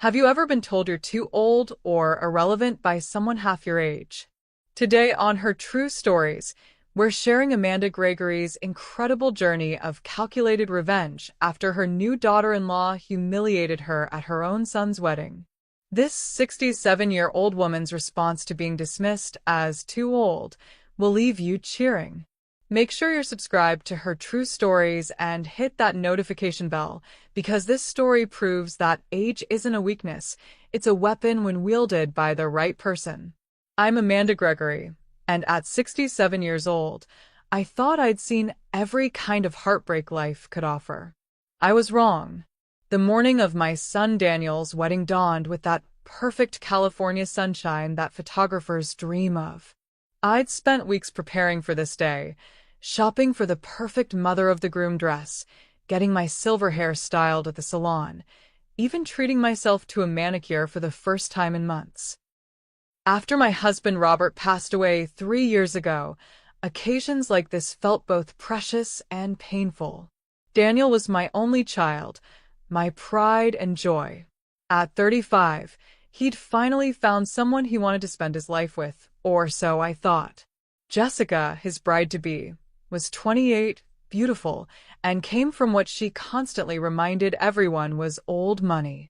Have you ever been told you're too old or irrelevant by someone half your age? Today on Her True Stories, we're sharing Amanda Gregory's incredible journey of calculated revenge after her new daughter-in-law humiliated her at her own son's wedding. This 67-year-old woman's response to being dismissed as too old will leave you cheering. Make sure you're subscribed to Her True Stories and hit that notification bell, because this story proves that age isn't a weakness, it's a weapon when wielded by the right person. I'm Amanda Gregory, and at 67 years old, I thought I'd seen every kind of heartbreak life could offer. I was wrong. The morning of my son Daniel's wedding dawned with that perfect California sunshine that photographers dream of. I'd spent weeks preparing for this day, shopping for the perfect mother-of-the-groom dress, getting my silver hair styled at the salon, even treating myself to a manicure for the first time in months. After my husband Robert passed away 3 years ago, occasions like this felt both precious and painful. Daniel was my only child, my pride and joy. At 35, he'd finally found someone he wanted to spend his life with, or so I thought. Jessica, his bride-to-be, was 28, beautiful, and came from what she constantly reminded everyone was old money.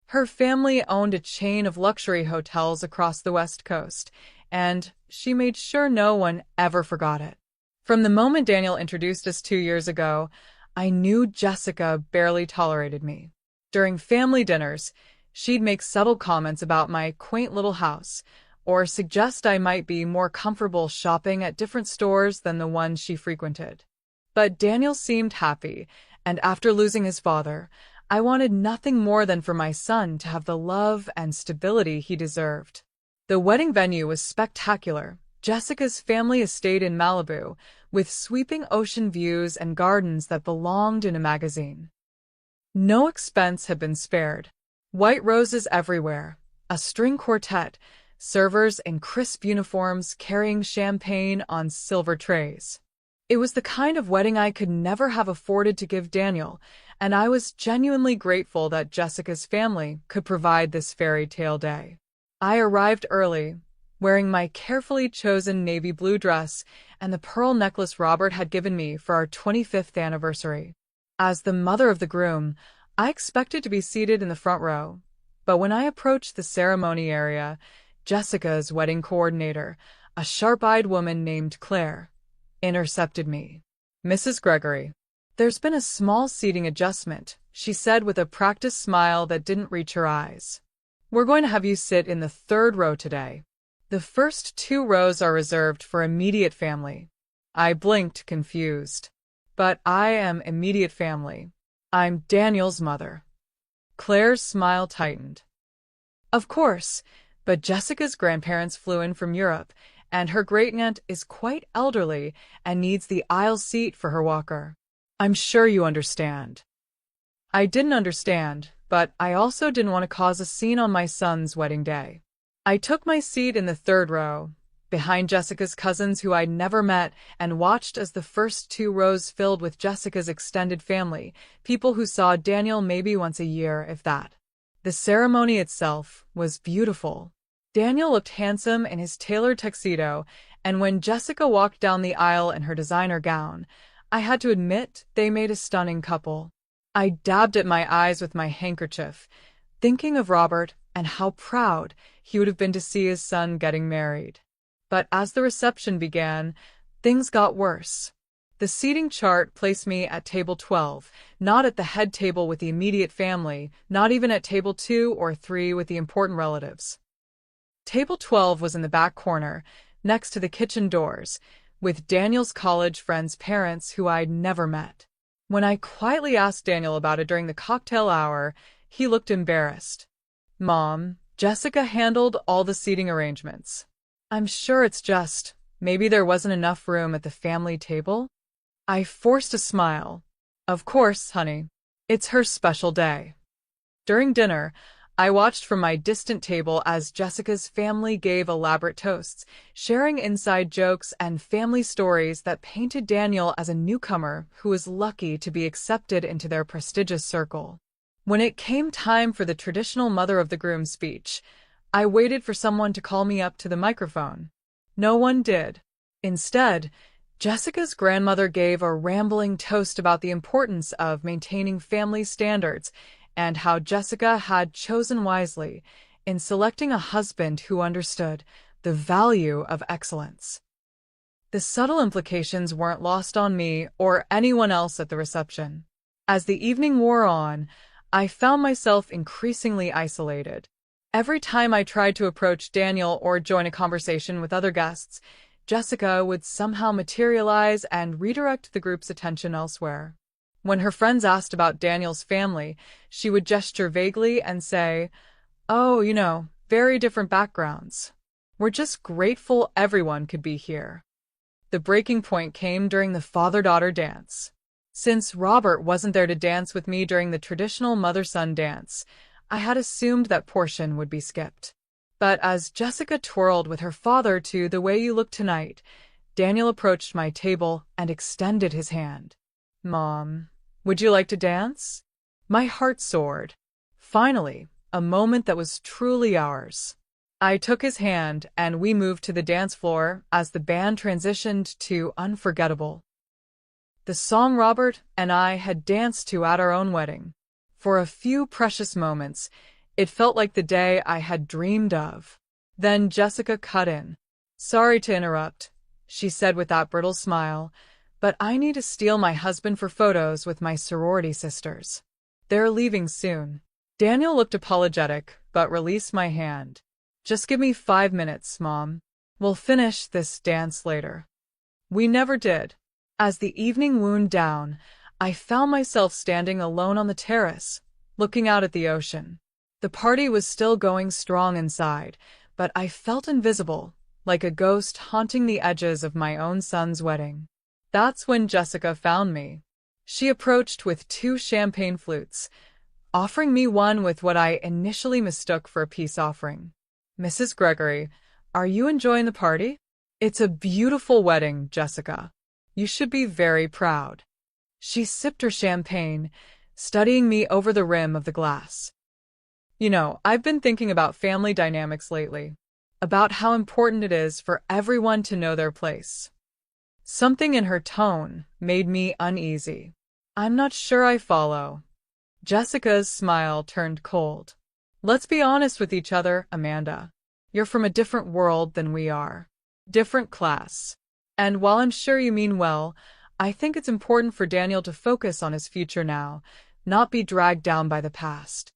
Her family owned a chain of luxury hotels across the West Coast, and she made sure no one ever forgot it. From the moment Daniel introduced us 2 years ago, I knew Jessica barely tolerated me. During family dinners, she'd make subtle comments about my quaint little house, or suggest I might be more comfortable shopping at different stores than the ones she frequented. But Daniel seemed happy, and after losing his father, I wanted nothing more than for my son to have the love and stability he deserved. The wedding venue was spectacular, Jessica's family estate in Malibu, with sweeping ocean views and gardens that belonged in a magazine. No expense had been spared. White roses everywhere, a string quartet, servers in crisp uniforms carrying champagne on silver trays. It was the kind of wedding I could never have afforded to give Daniel, and I was genuinely grateful that Jessica's family could provide this fairy tale day. I arrived early, wearing my carefully chosen navy blue dress and the pearl necklace Robert had given me for our 25th anniversary. As the mother of the groom, I expected to be seated in the front row, but when I approached the ceremony area, Jessica's wedding coordinator, a sharp-eyed woman named Claire, intercepted me. "Mrs. Gregory, there's been a small seating adjustment," she said with a practiced smile that didn't reach her eyes. "We're going to have you sit in the third row today. The first 2 rows are reserved for immediate family." I blinked, confused. "But I am immediate family. I'm Daniel's mother." Claire's smile tightened. "Of course, but Jessica's grandparents flew in from Europe, and her great-aunt is quite elderly and needs the aisle seat for her walker. I'm sure you understand." I didn't understand, but I also didn't want to cause a scene on my son's wedding day. I took my seat in the third row, behind Jessica's cousins who I'd never met, and watched as the first 2 rows filled with Jessica's extended family, people who saw Daniel maybe once a year, if that. The ceremony itself was beautiful. Daniel looked handsome in his tailored tuxedo, and when Jessica walked down the aisle in her designer gown, I had to admit they made a stunning couple. I dabbed at my eyes with my handkerchief, thinking of Robert and how proud he would have been to see his son getting married. But as the reception began, things got worse. The seating chart placed me at table 12, not at the head table with the immediate family, not even at table 2 or 3 with the important relatives. Table 12 was in the back corner, next to the kitchen doors, with Daniel's college friends' parents who I'd never met. When I quietly asked Daniel about it during the cocktail hour, he looked embarrassed. "Mom, Jessica handled all the seating arrangements. I'm sure it's just, maybe there wasn't enough room at the family table." I forced a smile. "Of course, honey. It's her special day." During dinner, I watched from my distant table as Jessica's family gave elaborate toasts, sharing inside jokes and family stories that painted Daniel as a newcomer who was lucky to be accepted into their prestigious circle. When it came time for the traditional mother of the groom speech, I waited for someone to call me up to the microphone. No one did. Instead, Jessica's grandmother gave a rambling toast about the importance of maintaining family standards and how Jessica had chosen wisely in selecting a husband who understood the value of excellence. The subtle implications weren't lost on me or anyone else at the reception. As the evening wore on, I found myself increasingly isolated. Every time I tried to approach Daniel or join a conversation with other guests, Jessica would somehow materialize and redirect the group's attention elsewhere. When her friends asked about Daniel's family, she would gesture vaguely and say, "Oh, very different backgrounds. We're just grateful everyone could be here." The breaking point came during the father-daughter dance. Since Robert wasn't there to dance with me during the traditional mother-son dance, I had assumed that portion would be skipped. But as Jessica twirled with her father to "The Way You Look Tonight," Daniel approached my table and extended his hand. "Mom, would you like to dance?" My heart soared. Finally, a moment that was truly ours. I took his hand and we moved to the dance floor as the band transitioned to "Unforgettable," the song Robert and I had danced to at our own wedding. For a few precious moments, it felt like the day I had dreamed of. Then Jessica cut in. "Sorry to interrupt," she said with that brittle smile, "but I need to steal my husband for photos with my sorority sisters. They're leaving soon." Daniel looked apologetic, but released my hand. "Just give me 5 minutes, Mom. We'll finish this dance later." We never did. As the evening wound down, I found myself standing alone on the terrace, looking out at the ocean. The party was still going strong inside, but I felt invisible, like a ghost haunting the edges of my own son's wedding. That's when Jessica found me. She approached with 2 champagne flutes, offering me one with what I initially mistook for a peace offering. "Mrs. Gregory, are you enjoying the party? It's a beautiful wedding, Jessica. You should be very proud." She sipped her champagne, studying me over the rim of the glass. I've been thinking about family dynamics lately, about how important it is for everyone to know their place." Something in her tone made me uneasy. "I'm not sure I follow." Jessica's smile turned cold. "Let's be honest with each other, Amanda. You're from a different world than we are. Different class. And while I'm sure you mean well, I think it's important for Daniel to focus on his future now, not be dragged down by the past."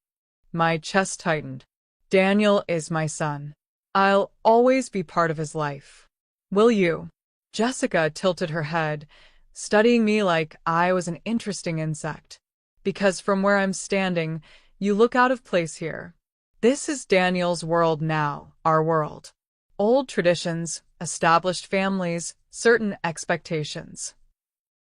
My chest tightened. Daniel is my son. I'll always be part of his life. Will you? Jessica tilted her head, studying me like I was an interesting insect. "Because from where I'm standing, you look out of place here. This is Daniel's world now, our world. Old traditions, established families, certain expectations."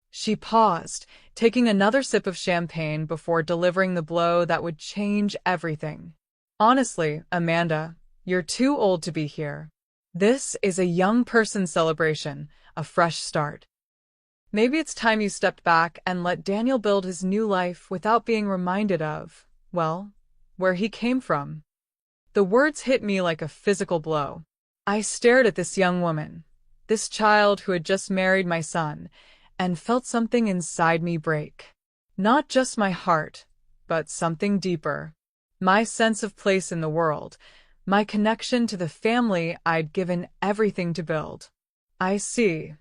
She paused, taking another sip of champagne before delivering the blow that would change everything. "Honestly, Amanda, you're too old to be here. This is a young person's celebration, a fresh start. Maybe it's time you stepped back and let Daniel build his new life without being reminded of, well, where he came from." The words hit me like a physical blow. I stared at this young woman, this child who had just married my son, and felt something inside me break. Not just my heart, but something deeper. My sense of place in the world, my connection to the family I'd given everything to build. "I see,"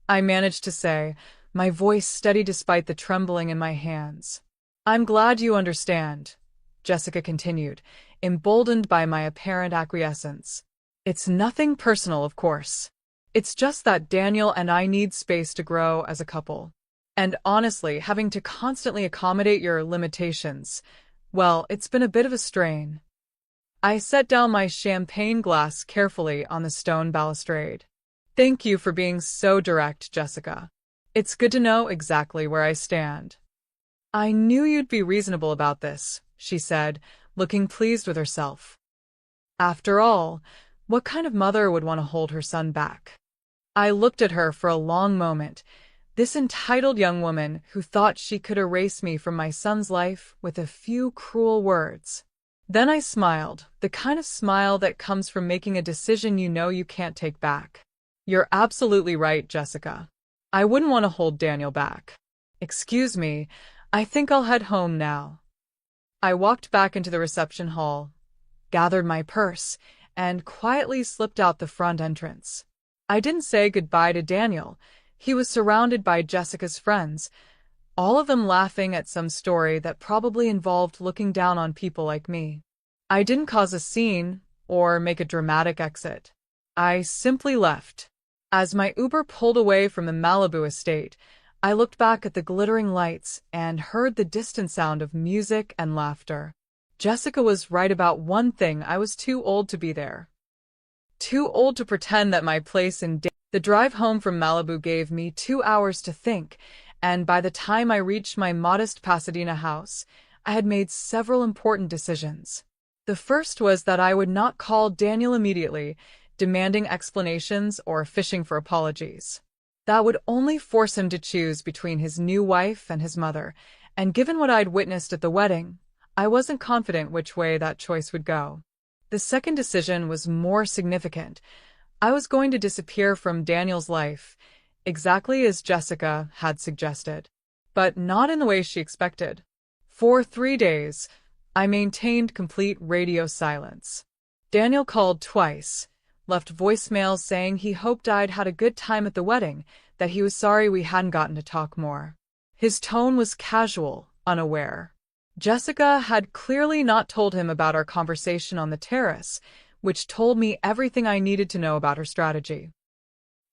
I managed to say, my voice steady despite the trembling in my hands. "I'm glad you understand," Jessica continued, emboldened by my apparent acquiescence. "It's nothing personal, of course. It's just that Daniel and I need space to grow as a couple. And honestly, having to constantly accommodate your limitations, well, it's been a bit of a strain." I set down my champagne glass carefully on the stone balustrade. "Thank you for being so direct, Jessica. It's good to know exactly where I stand." "I knew you'd be reasonable about this," she said, looking pleased with herself. After all, what kind of mother would want to hold her son back? I looked at her for a long moment, This entitled young woman who thought she could erase me from my son's life with a few cruel words. Then I smiled, the kind of smile that comes from making a decision you know you can't take back. You're absolutely right, Jessica. I wouldn't want to hold Daniel back. Excuse me, I think I'll head home now. I walked back into the reception hall, gathered my purse, and quietly slipped out the front entrance. I didn't say goodbye to Daniel. He was surrounded by Jessica's friends, all of them laughing at some story that probably involved looking down on people like me. I didn't cause a scene or make a dramatic exit. I simply left. As my Uber pulled away from the Malibu estate, I looked back at the glittering lights and heard the distant sound of music and laughter. Jessica was right about one thing: I was too old to be there. Too old to pretend that my place in the drive home from Malibu gave me 2 hours to think, and by the time I reached my modest Pasadena house, I had made several important decisions. The first was that I would not call Daniel immediately, demanding explanations or fishing for apologies. That would only force him to choose between his new wife and his mother, and given what I'd witnessed at the wedding, I wasn't confident which way that choice would go. The second decision was more significant. I was going to disappear from Daniel's life, exactly as Jessica had suggested, but not in the way she expected. For 3 days, I maintained complete radio silence. Daniel called twice, left voicemails saying he hoped I'd had a good time at the wedding, that he was sorry we hadn't gotten to talk more. His tone was casual, unaware. Jessica had clearly not told him about our conversation on the terrace, which told me everything I needed to know about her strategy.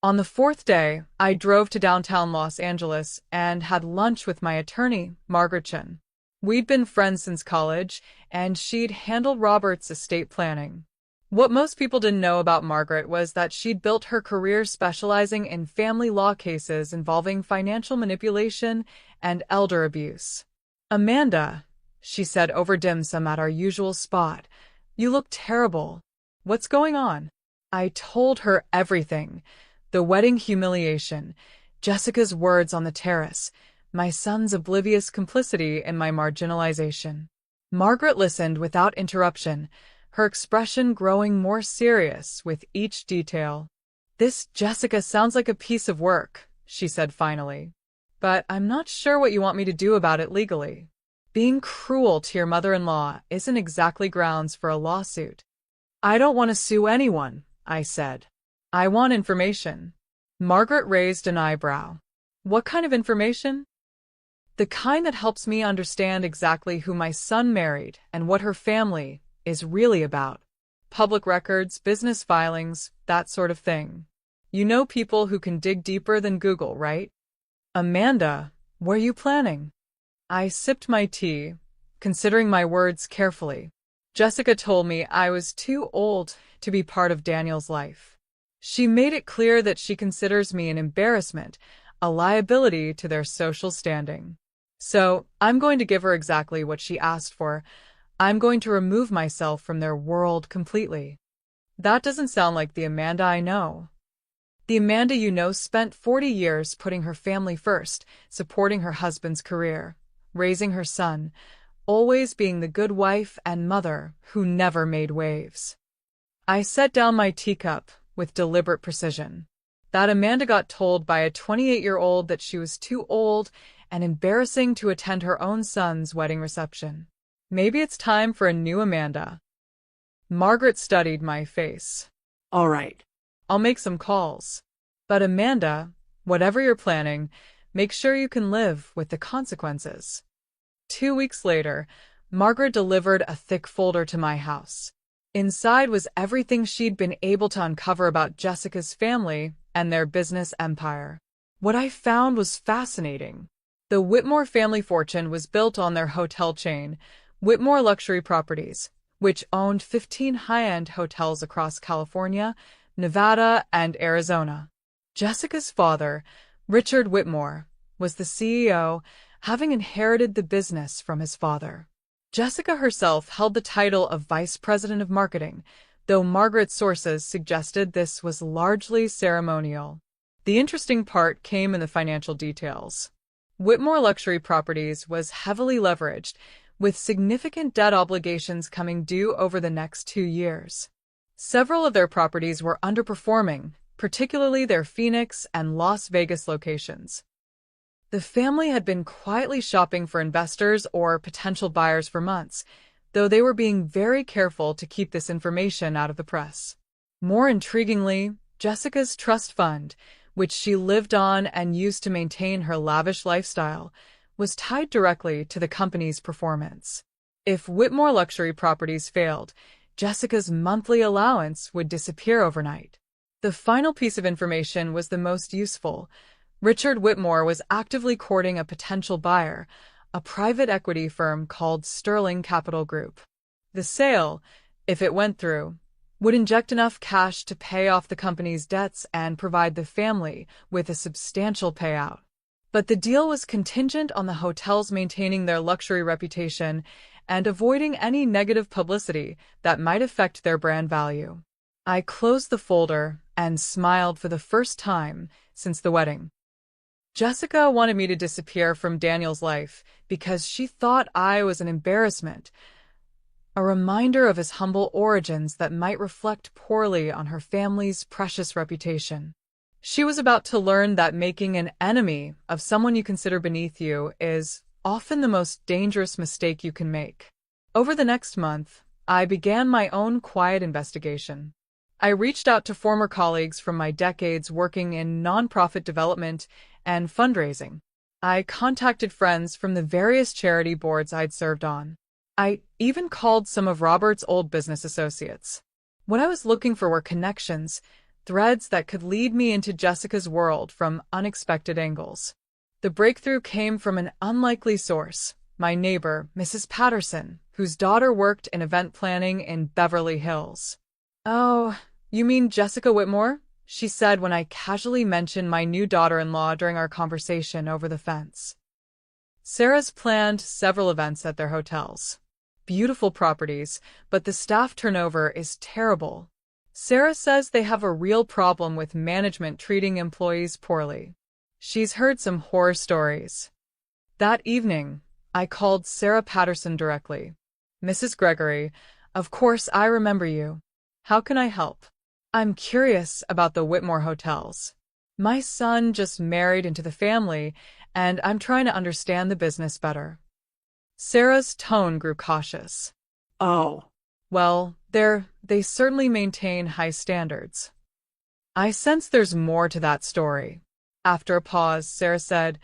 On the 4th day, I drove to downtown Los Angeles and had lunch with my attorney, Margaret Chen. We'd been friends since college, and she'd handled Robert's estate planning. What most people didn't know about Margaret was that she'd built her career specializing in family law cases involving financial manipulation and elder abuse. "Amanda," she said over dim sum at our usual spot, "you look terrible. What's going on?" I told her everything: the wedding humiliation, Jessica's words on the terrace, my son's oblivious complicity in my marginalization. Margaret listened without interruption, her expression growing more serious with each detail. "This, Jessica, sounds like a piece of work," she said finally. "But I'm not sure what you want me to do about it legally. Being cruel to your mother-in-law isn't exactly grounds for a lawsuit." "I don't want to sue anyone," I said. "I want information." Margaret raised an eyebrow. "What kind of information?" "The kind that helps me understand exactly who my son married and what her family is really about. Public records, business filings, that sort of thing. You know people who can dig deeper than Google, right?" "Amanda, were you planning?" I sipped my tea, considering my words carefully. Jessica told me I was too old to be part of Daniel's life. She made it clear that she considers me an embarrassment, a liability to their social standing. So, I'm going to give her exactly what she asked for. I'm going to remove myself from their world completely. That doesn't sound like the Amanda I know. The Amanda you know spent 40 years putting her family first, supporting her husband's career, raising her son, always being the good wife and mother who never made waves. I set down my teacup with deliberate precision. That Amanda got told by a 28-year-old that she was too old and embarrassing to attend her own son's wedding reception. Maybe it's time for a new Amanda. Margaret studied my face. "All right. I'll make some calls. But Amanda, whatever you're planning, make sure you can live with the consequences." 2 weeks later, Margaret delivered a thick folder to my house. Inside was everything she'd been able to uncover about Jessica's family and their business empire. What I found was fascinating. The Whitmore family fortune was built on their hotel chain, Whitmore Luxury Properties, which owned 15 high-end hotels across California, Nevada, and Arizona. Jessica's father, Richard Whitmore, was the CEO, having inherited the business from his father. Jessica herself held the title of Vice President of Marketing, though Margaret's sources suggested this was largely ceremonial. The interesting part came in the financial details. Whitmore Luxury Properties was heavily leveraged, with significant debt obligations coming due over the next 2 years. Several of their properties were underperforming, particularly their Phoenix and Las Vegas locations. The family had been quietly shopping for investors or potential buyers for months, though they were being very careful to keep this information out of the press. More intriguingly, Jessica's trust fund, which she lived on and used to maintain her lavish lifestyle, was tied directly to the company's performance. If Whitmore Luxury Properties failed, Jessica's monthly allowance would disappear overnight. The final piece of information was the most useful. Richard Whitmore was actively courting a potential buyer, a private equity firm called Sterling Capital Group. The sale, if it went through, would inject enough cash to pay off the company's debts and provide the family with a substantial payout. But the deal was contingent on the hotels maintaining their luxury reputation and avoiding any negative publicity that might affect their brand value. I closed the folder and smiled for the first time since the wedding. Jessica wanted me to disappear from Daniel's life because she thought I was an embarrassment, a reminder of his humble origins that might reflect poorly on her family's precious reputation. She was about to learn that making an enemy of someone you consider beneath you is often the most dangerous mistake you can make. Over the next month, I began my own quiet investigation. I reached out to former colleagues from my decades working in nonprofit development and fundraising. I contacted friends from the various charity boards I'd served on. I even called some of Robert's old business associates. What I was looking for were connections, threads that could lead me into Jessica's world from unexpected angles. The breakthrough came from an unlikely source, my neighbor, Mrs. Patterson, whose daughter worked in event planning in Beverly Hills. "Oh, you mean Jessica Whitmore?" she said when I casually mentioned my new daughter-in-law during our conversation over the fence. Sarah's planned several events at their hotels. Beautiful properties, but the staff turnover is terrible. Sarah says they have a real problem with management treating employees poorly. She's heard some horror stories. That evening, I called Sarah Patterson directly. "Mrs. Gregory, of course I remember you. How can I help? I'm curious about the Whitmore hotels. My son just married into the family, and I'm trying to understand the business better." Sarah's tone grew cautious. Oh, "Well, they certainly maintain high standards." I sense there's more to that story. After a pause, Sarah said,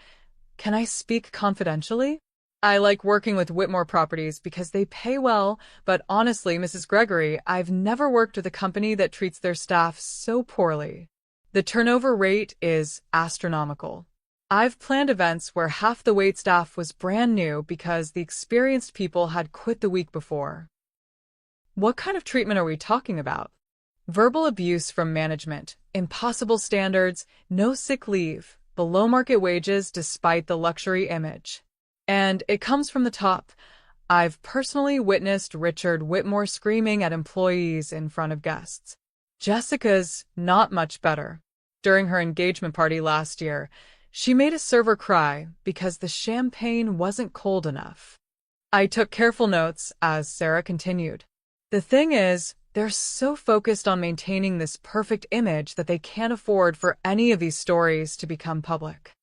"Can I speak confidentially? I like working with Whitmore Properties because they pay well, but honestly, Mrs. Gregory, I've never worked with a company that treats their staff so poorly. The turnover rate is astronomical. I've planned events where half the wait staff was brand new because the experienced people had quit the week before." "What kind of treatment are we talking about?" "Verbal abuse from management, impossible standards, no sick leave, below market wages despite the luxury image. And it comes from the top. I've personally witnessed Richard Whitmore screaming at employees in front of guests. Jessica's not much better. During her engagement party last year, she made a server cry because the champagne wasn't cold enough." I took careful notes as Sarah continued. "The thing is, they're so focused on maintaining this perfect image that they can't afford for any of these stories to become public.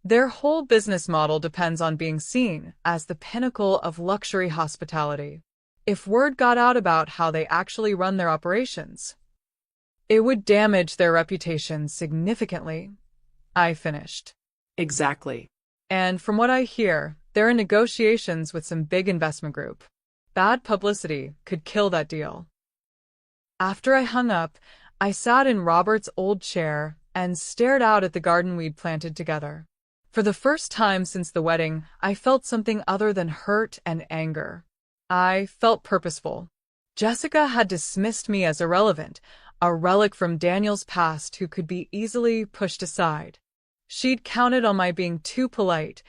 Their whole business model depends on being seen as the pinnacle of luxury hospitality. If word got out about how they actually run their operations, it would damage their reputation significantly." I finished. exactly. "And from what I hear, they're in negotiations with some big investment group. Bad publicity could kill that deal." After I hung up, I sat in Robert's old chair and stared out at the garden we'd planted together. For the first time since the wedding, I felt something other than hurt and anger. I felt purposeful. Jessica had dismissed me as irrelevant, a relic from Daniel's past who could be easily pushed aside. She'd counted on my being too polite,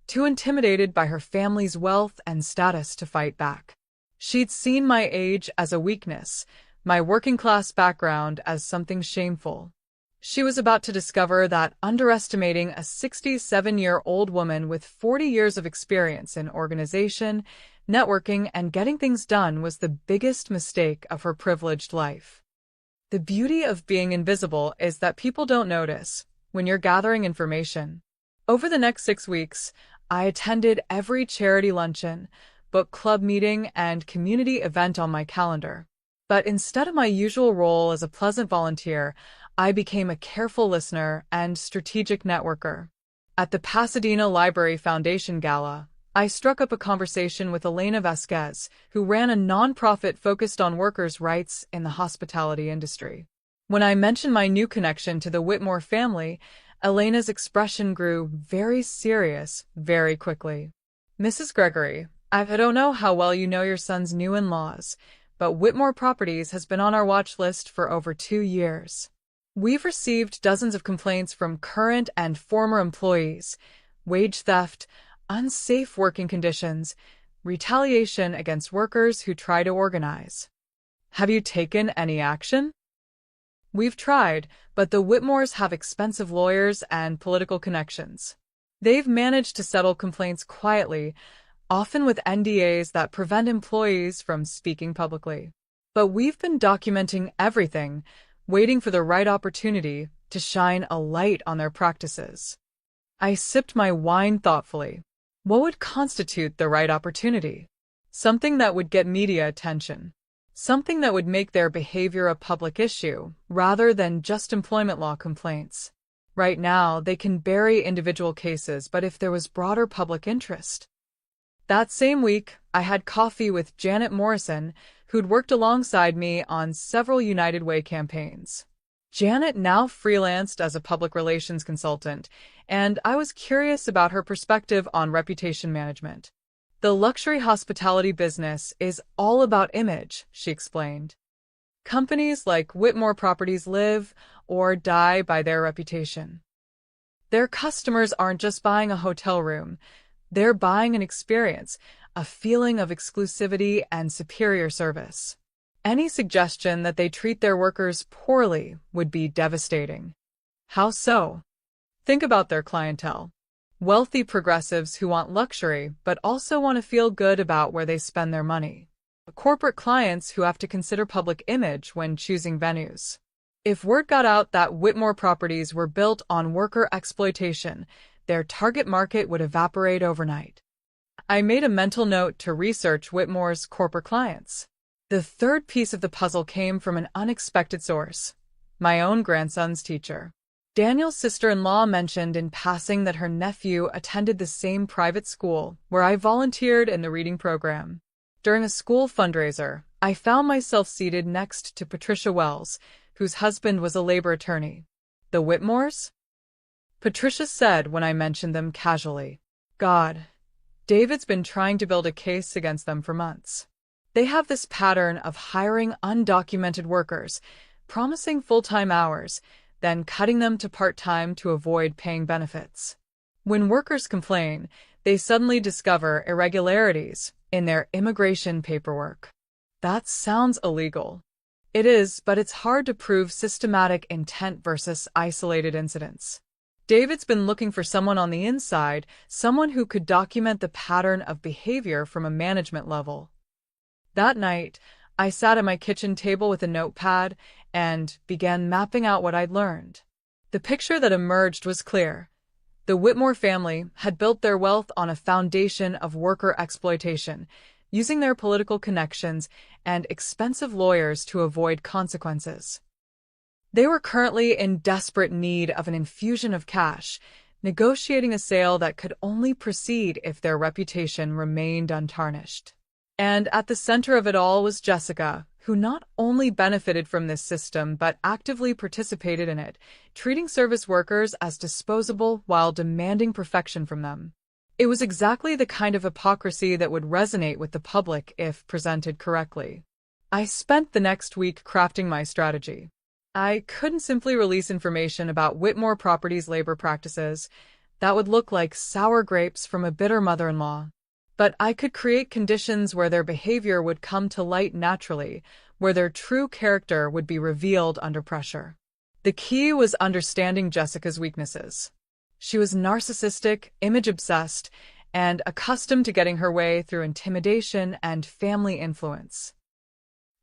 too intimidated by her family's wealth and status to fight back. She'd seen my age as a weakness, my working-class background as something shameful. She was about to discover that underestimating a 67-year-old woman with 40 years of experience in organization, networking, and getting things done was the biggest mistake of her privileged life. The beauty of being invisible is that people don't notice when you're gathering information. Over the next 6 weeks, I attended every charity luncheon, book club meeting, and community event on my calendar. But instead of my usual role as a pleasant volunteer, I became a careful listener and strategic networker. At the Pasadena Library Foundation Gala, I struck up a conversation with Elena Vasquez, who ran a nonprofit focused on workers' rights in the hospitality industry. When I mentioned my new connection to the Whitmore family, Elena's expression grew very serious very quickly. "Mrs. Gregory, I don't know how well you know your son's new in-laws, but Whitmore Properties has been on our watch list for over 2 years. We've received dozens of complaints from current and former employees: wage theft, unsafe working conditions, retaliation against workers who try to organize. Have you taken any action?" "We've tried, but the Whitmores have expensive lawyers and political connections. They've managed to settle complaints quietly, often with NDAs that prevent employees from speaking publicly. But we've been documenting everything, waiting for the right opportunity to shine a light on their practices." I sipped my wine thoughtfully. What would constitute the right opportunity? Something that would get media attention. Something that would make their behavior a public issue, rather than just employment law complaints. Right now, they can bury individual cases, but if there was broader public interest. That same week, I had coffee with Janet Morrison, who'd worked alongside me on several United Way campaigns. Janet now freelanced as a public relations consultant, and I was curious about her perspective on reputation management. "The luxury hospitality business is all about image," she explained. "Companies like Whitmore Properties live or die by their reputation. Their customers aren't just buying a hotel room, they're buying an experience, a feeling of exclusivity and superior service. Any suggestion that they treat their workers poorly would be devastating." "How so?" "Think about their clientele. Wealthy progressives who want luxury but also want to feel good about where they spend their money. Corporate clients who have to consider public image when choosing venues. If word got out that Whitmore Properties were built on worker exploitation, their target market would evaporate overnight." I made a mental note to research Whitmore's corporate clients. The third piece of the puzzle came from an unexpected source: my own grandson's teacher. Daniel's sister-in-law mentioned in passing that her nephew attended the same private school where I volunteered in the reading program. During a school fundraiser, I found myself seated next to Patricia Wells, whose husband was a labor attorney. "The Whitmores?" Patricia said when I mentioned them casually. "God, David's been trying to build a case against them for months. They have this pattern of hiring undocumented workers, promising full-time hours, then cutting them to part-time to avoid paying benefits. When workers complain, they suddenly discover irregularities in their immigration paperwork. That sounds illegal. It is, but it's hard to prove systematic intent versus isolated incidents. David's been looking for someone on the inside, someone who could document the pattern of behavior from a management level." That night, I sat at my kitchen table with a notepad and began mapping out what I'd learned. The picture that emerged was clear. The Whitmore family had built their wealth on a foundation of worker exploitation, using their political connections and expensive lawyers to avoid consequences. They were currently in desperate need of an infusion of cash, negotiating a sale that could only proceed if their reputation remained untarnished. And at the center of it all was Jessica, who not only benefited from this system but actively participated in it, treating service workers as disposable while demanding perfection from them. It was exactly the kind of hypocrisy that would resonate with the public if presented correctly. I spent the next week crafting my strategy. I couldn't simply release information about Whitmore Properties' labor practices. That would look like sour grapes from a bitter mother-in-law. But I could create conditions where their behavior would come to light naturally, where their true character would be revealed under pressure. The key was understanding Jessica's weaknesses. She was narcissistic, image-obsessed, and accustomed to getting her way through intimidation and family influence.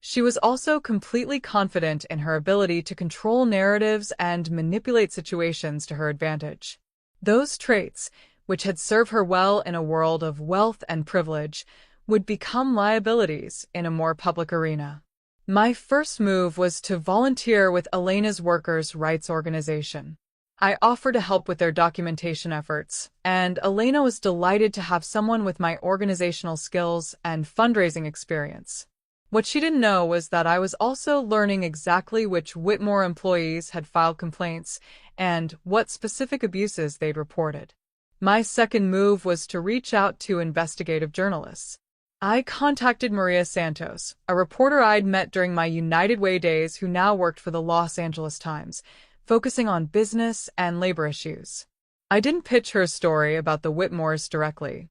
She was also completely confident in her ability to control narratives and manipulate situations to her advantage. Those traits, which had served her well in a world of wealth and privilege, would become liabilities in a more public arena. My first move was to volunteer with Elena's workers' rights organization. I offered to help with their documentation efforts, and Elena was delighted to have someone with my organizational skills and fundraising experience. What she didn't know was that I was also learning exactly which Whitmore employees had filed complaints and what specific abuses they'd reported. My second move was to reach out to investigative journalists. I contacted Maria Santos, a reporter I'd met during my United Way days who now worked for the Los Angeles Times, focusing on business and labor issues. I didn't pitch her story about the Whitmores directly.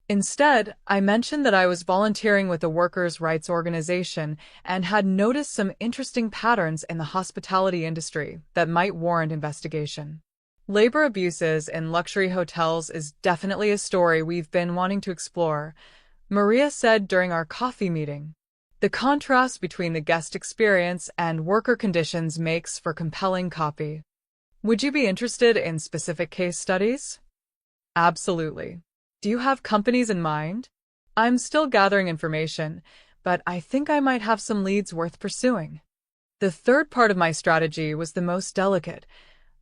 Instead, I mentioned that I was volunteering with a workers' rights organization and had noticed some interesting patterns in the hospitality industry that might warrant investigation. Labor abuses in luxury hotels is definitely a story we've been wanting to explore, Maria said during our coffee meeting. The contrast between the guest experience and worker conditions makes for compelling copy. Would you be interested in specific case studies? Absolutely. Do you have companies in mind? I'm still gathering information, but I think I might have some leads worth pursuing. The third part of my strategy was the most delicate.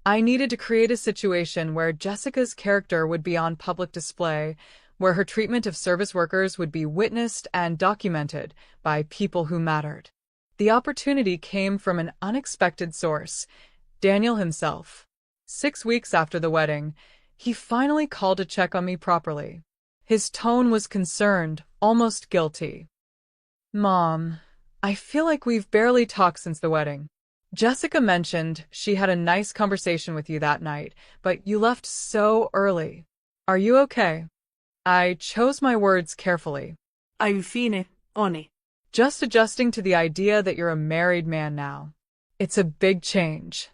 I needed to create a situation where Jessica's character would be on public display, where her treatment of service workers would be witnessed and documented by people who mattered. The opportunity came from an unexpected source, Daniel himself. 6 weeks after the wedding, he finally called to check on me properly. His tone was concerned, almost guilty. "Mom, I feel like we've barely talked since the wedding. Jessica mentioned she had a nice conversation with you that night, but you left so early. Are you okay?" I chose my words carefully. Ai fine, oni. Just adjusting to the idea that you're a married man now. It's a big change.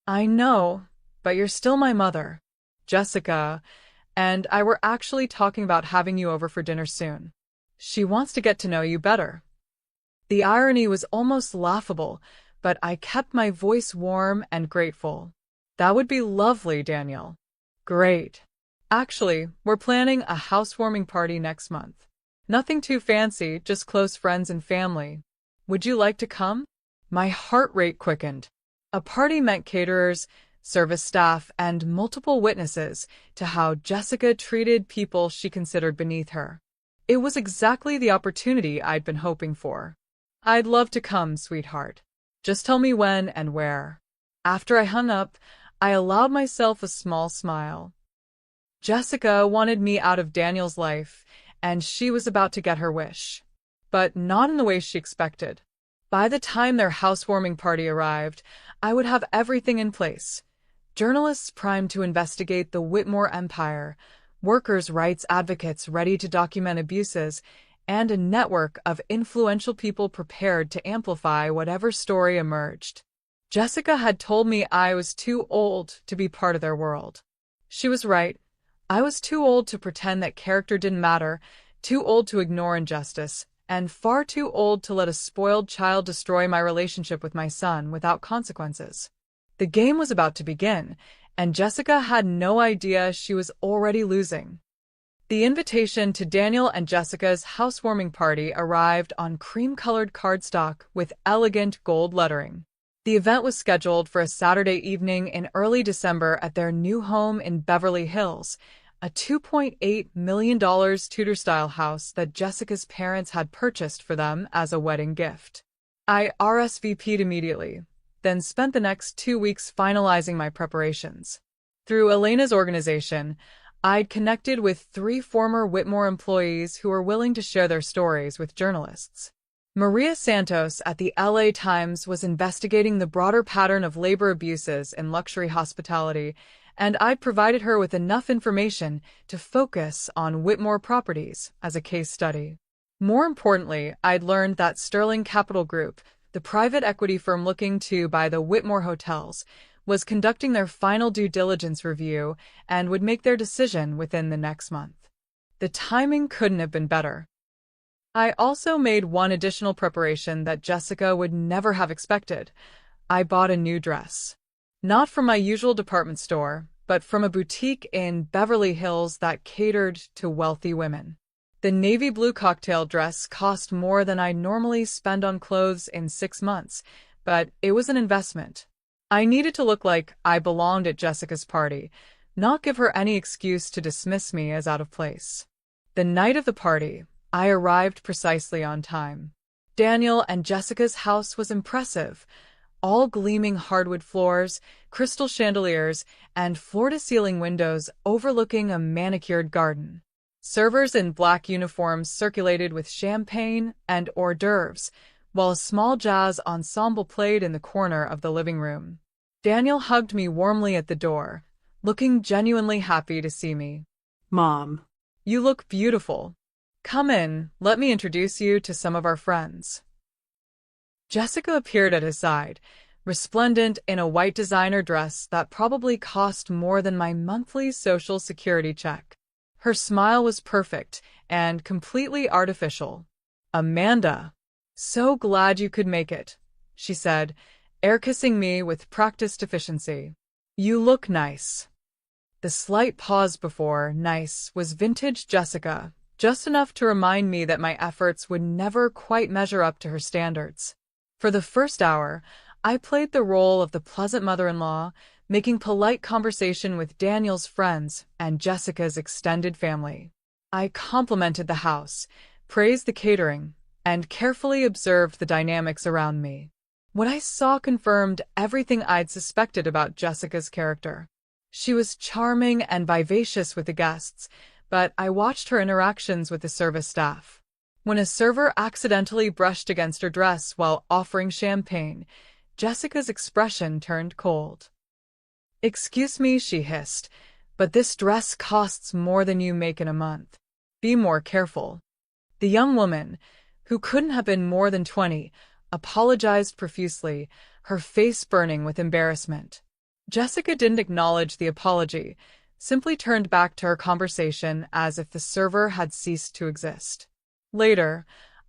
I know, but you're still my mother. Jessica and I were actually talking about having you over for dinner soon. She wants to get to know you better. The irony was almost laughable, but I kept my voice warm and grateful. That would be lovely, Daniel. Great. Actually, we're planning a housewarming party next month. Nothing too fancy, just close friends and family. Would you like to come? My heart rate quickened. A party meant caterers, service staff, and multiple witnesses to how Jessica treated people she considered beneath her. It was exactly the opportunity I'd been hoping for. I'd love to come, sweetheart. Just tell me when and where. After I hung up, I allowed myself a small smile. Jessica wanted me out of Daniel's life, and she was about to get her wish. But not in the way she expected. By the time their housewarming party arrived, I would have everything in place. Journalists primed to investigate the Whitmore empire, workers' rights advocates ready to document abuses, and a network of influential people prepared to amplify whatever story emerged. Jessica had told me I was too old to be part of their world. She was right. I was too old to pretend that character didn't matter, too old to ignore injustice, and far too old to let a spoiled child destroy my relationship with my son without consequences. The game was about to begin, and Jessica had no idea she was already losing. The invitation to Daniel and Jessica's housewarming party arrived on cream-colored cardstock with elegant gold lettering. The event was scheduled for a Saturday evening in early December at their new home in Beverly Hills, a $2.8 million Tudor-style house that Jessica's parents had purchased for them as a wedding gift. I RSVP'd immediately, then spent the next 2 weeks finalizing my preparations. Through Elena's organization, I'd connected with 3 former Whitmore employees who were willing to share their stories with journalists. Maria Santos at the LA Times was investigating the broader pattern of labor abuses in luxury hospitality, and I'd provided her with enough information to focus on Whitmore properties as a case study. More importantly, I'd learned that Sterling Capital Group, The private equity firm looking to buy the Whitmore hotels was conducting their final due diligence review and would make their decision within the next month. The timing couldn't have been better. I also made one additional preparation that Jessica would never have expected. I bought a new dress. Not from my usual department store, but from a boutique in Beverly Hills that catered to wealthy women. The navy blue cocktail dress cost more than I normally spend on clothes in 6 months, but it was an investment. I needed to look like I belonged at Jessica's party, not give her any excuse to dismiss me as out of place. The night of the party, I arrived precisely on time. Daniel and Jessica's house was impressive. All gleaming hardwood floors, crystal chandeliers, and floor-to-ceiling windows overlooking a manicured garden. Servers in black uniforms circulated with champagne and hors d'oeuvres, while a small jazz ensemble played in the corner of the living room. Daniel hugged me warmly at the door, looking genuinely happy to see me. Mom. "You look beautiful. Come in, let me introduce you to some of our friends." Jessica appeared at his side, resplendent in a white designer dress that probably cost more than my monthly Social Security check. Her smile was perfect and completely artificial. "Amanda, so glad you could make it," she said, air-kissing me with practiced efficiency. "You look nice." The slight pause before nice was vintage Jessica, just enough to remind me that my efforts would never quite measure up to her standards. For the first hour, I played the role of the pleasant mother-in-law, making polite conversation with Daniel's friends and Jessica's extended family. I complimented the house, praised the catering, and carefully observed the dynamics around me. What I saw confirmed everything I'd suspected about Jessica's character. She was charming and vivacious with the guests, but I watched her interactions with the service staff. When a server accidentally brushed against her dress while offering champagne, Jessica's expression turned cold. "Excuse me," she hissed, "but this dress costs more than you make in a month. Be more careful." The young woman, who couldn't have been more than 20, apologized profusely, her face burning with embarrassment. Jessica didn't acknowledge the apology, simply turned back to her conversation as if the server had ceased to exist. Later,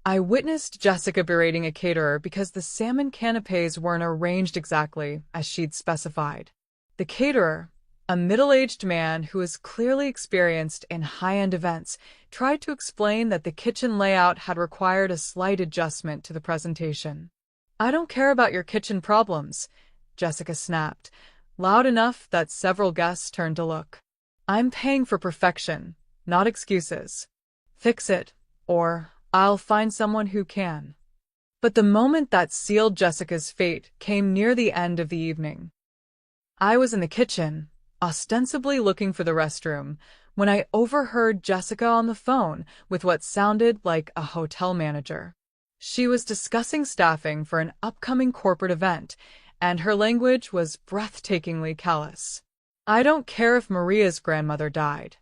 I witnessed Jessica berating a caterer because the salmon canapés weren't arranged exactly as she'd specified. The caterer, a middle-aged man who was clearly experienced in high-end events, tried to explain that the kitchen layout had required a slight adjustment to the presentation. "I don't care about your kitchen problems," Jessica snapped, loud enough that several guests turned to look. "I'm paying for perfection, not excuses. Fix it, or I'll find someone who can." But the moment that sealed Jessica's fate came near the end of the evening. I was in the kitchen, ostensibly looking for the restroom, when I overheard Jessica on the phone with what sounded like a hotel manager. She was discussing staffing for an upcoming corporate event, and her language was breathtakingly callous. "I don't care if Maria's grandmother died.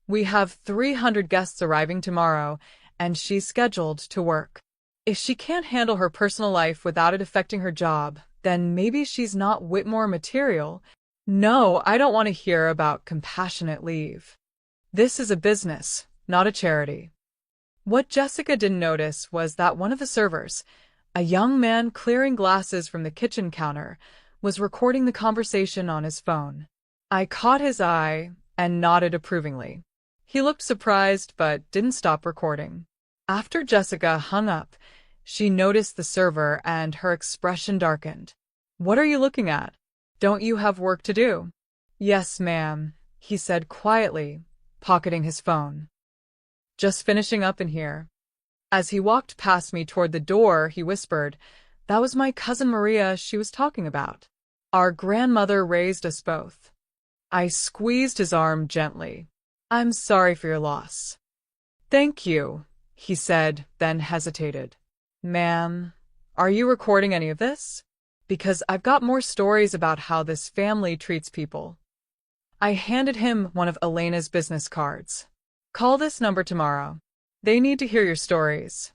We have 300 guests arriving tomorrow, and she's scheduled to work. If she can't handle her personal life without it affecting her job, then maybe she's not Whitmore material. No, I don't want to hear about compassionate leave. This is a business, not a charity." What Jessica didn't notice was that one of the servers, a young man clearing glasses from the kitchen counter, was recording the conversation on his phone. I caught his eye and nodded approvingly. He looked surprised but didn't stop recording. After Jessica hung up, she noticed the server and her expression darkened. "What are you looking at? Don't you have work to do?" "Yes, ma'am," he said quietly, pocketing his phone. "Just finishing up in here." As he walked past me toward the door, he whispered, "That was my cousin Maria she was talking about. Our grandmother raised us both." I squeezed his arm gently. "I'm sorry for your loss." "Thank you," he said, then hesitated. "Ma'am, are you recording any of this? Because I've got more stories about how this family treats people." I handed him one of Elena's business cards. "Call this number tomorrow. They need to hear your stories."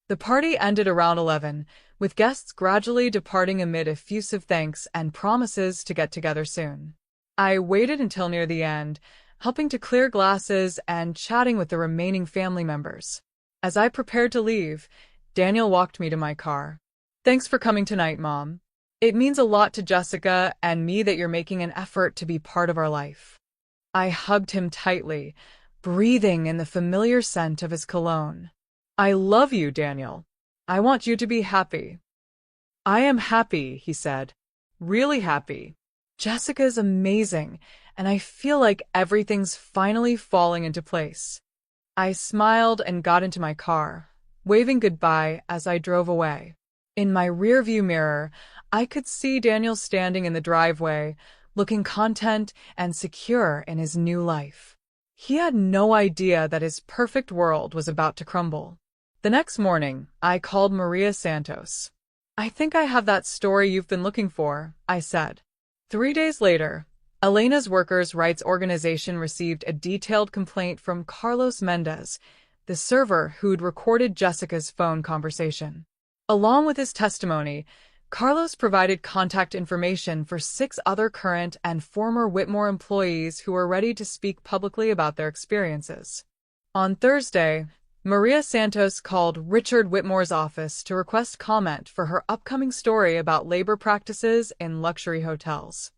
The party ended around 11, with guests gradually departing amid effusive thanks and promises to get together soon. I waited until near the end, helping to clear glasses and chatting with the remaining family members. As I prepared to leave, Daniel walked me to my car. "Thanks for coming tonight, Mom. It means a lot to Jessica and me that you're making an effort to be part of our life." I hugged him tightly, breathing in the familiar scent of his cologne. "I love you, Daniel. I want you to be happy." "I am happy," he said. "Really happy. Jessica is amazing, and I feel like everything's finally falling into place." I smiled and got into my car, waving goodbye as I drove away. In my rearview mirror, I could see Daniel standing in the driveway, looking content and secure in his new life. He had no idea that his perfect world was about to crumble. The next morning, I called Maria Santos. "I think I have that story you've been looking for," I said. 3 days later, Elena's workers' rights organization received a detailed complaint from Carlos Mendez, the server who'd recorded Jessica's phone conversation. Along with his testimony, Carlos provided contact information for 6 other current and former Whitmore employees who were ready to speak publicly about their experiences. On Thursday, Maria Santos called Richard Whitmore's office to request comment for her upcoming story about labor practices in luxury hotels.